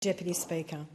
Deputy Speaker.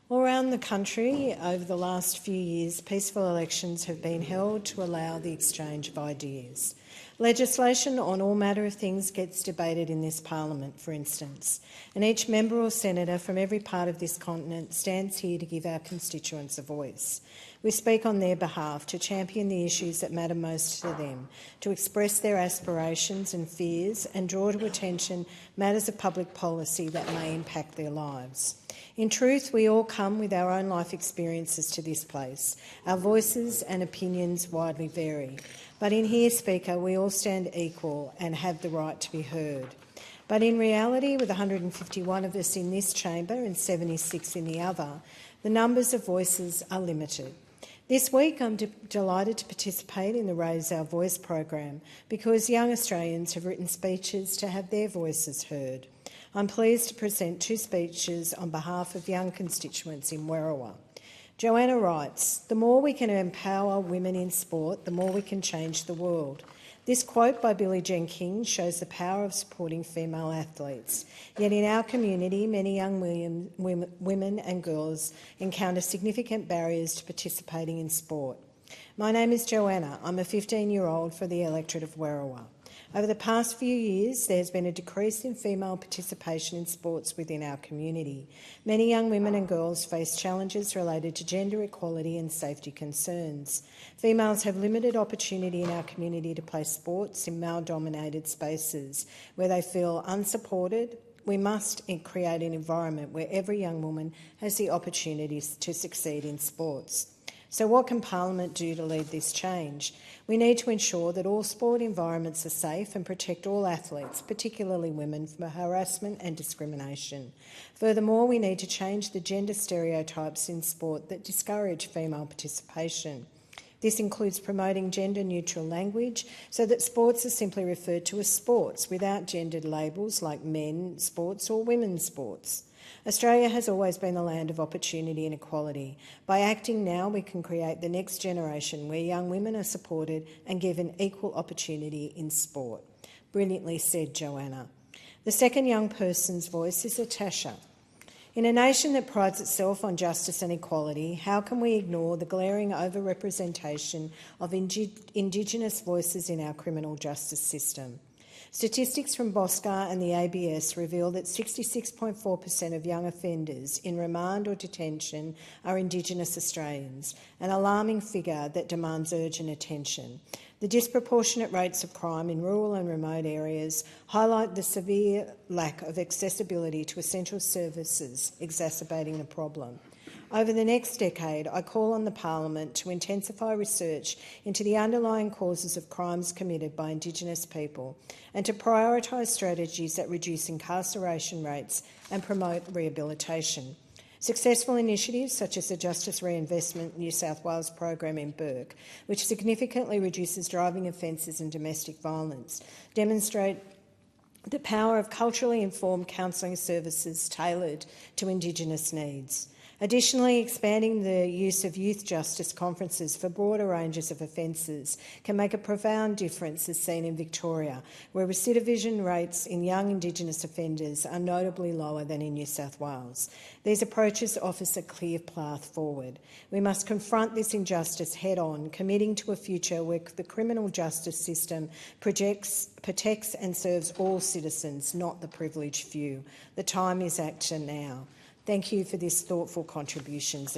All around the country over the last few years, peaceful elections have been held to allow the exchange of ideas. Legislation on all manner of things gets debated in this parliament, for instance, and each member or senator from every part of this continent stands here to give our constituents a voice. We speak on their behalf to champion the issues that matter most to them, to express their aspirations and fears and draw to attention matters of public policy that may impact their lives. In truth, we all come with our own life experiences to this place. Our voices and opinions widely vary. But in here, Speaker, we all stand equal and have the right to be heard. But in reality, with 151 of us in this chamber and 76 in the other, the numbers of voices are limited. This week I'm delighted to participate in the Raise Our Voice program because young Australians have written speeches to have their voices heard. I'm pleased to present two speeches on behalf of young constituents in Werriwa. Joanna writes, "The more we can empower women in sport, the more we can change the world." This quote by Billie Jean King shows the power of supporting female athletes. Yet in our community, many young women and girls encounter significant barriers to participating in sport. My name is Joanna. I'm a 15-year-old for the electorate of Werriwa. Over the past few years, there has been a decrease in female participation in sports within our community. Many young women and girls face challenges related to gender equality and safety concerns. Females have limited opportunity in our community to play sports in male-dominated spaces where they feel unsupported. We must create an environment where every young woman has the opportunities to succeed in sports. So what can Parliament do to lead this change? We need to ensure that all sport environments are safe and protect all athletes, particularly women, from harassment and discrimination. Furthermore, we need to change the gender stereotypes in sport that discourage female participation. This includes promoting gender-neutral language so that sports are simply referred to as sports without gendered labels like men's sports or women's sports. Australia has always been the land of opportunity and equality. By acting now, we can create the next generation where young women are supported and given equal opportunity in sport. Brilliantly said, Joanna. The second young person's voice is Zartasha. In a nation that prides itself on justice and equality, how can we ignore the glaring overrepresentation of Indigenous voices in our criminal justice system? Statistics from Boscar and the ABS reveal that 66.4% of young offenders in remand or detention are Indigenous Australians, an alarming figure that demands urgent attention. The disproportionate rates of crime in rural and remote areas highlight the severe lack of accessibility to essential services, exacerbating the problem. Over the next decade, I call on the Parliament to intensify research into the underlying causes of crimes committed by Indigenous people and to prioritise strategies that reduce incarceration rates and promote rehabilitation. Successful initiatives such as the Justice Reinvestment New South Wales program in Bourke, which significantly reduces driving offences and domestic violence, demonstrate the power of culturally informed counselling services tailored to Indigenous needs. Additionally, expanding the use of youth justice conferences for broader ranges of offences can make a profound difference, as seen in Victoria, where recidivism rates in young Indigenous offenders are notably lower than in New South Wales. These approaches offer a clear path forward. We must confront this injustice head-on, committing to a future where the criminal justice system protects and serves all citizens, not the privileged few. The time is action now. Thank you for this thoughtful contributions.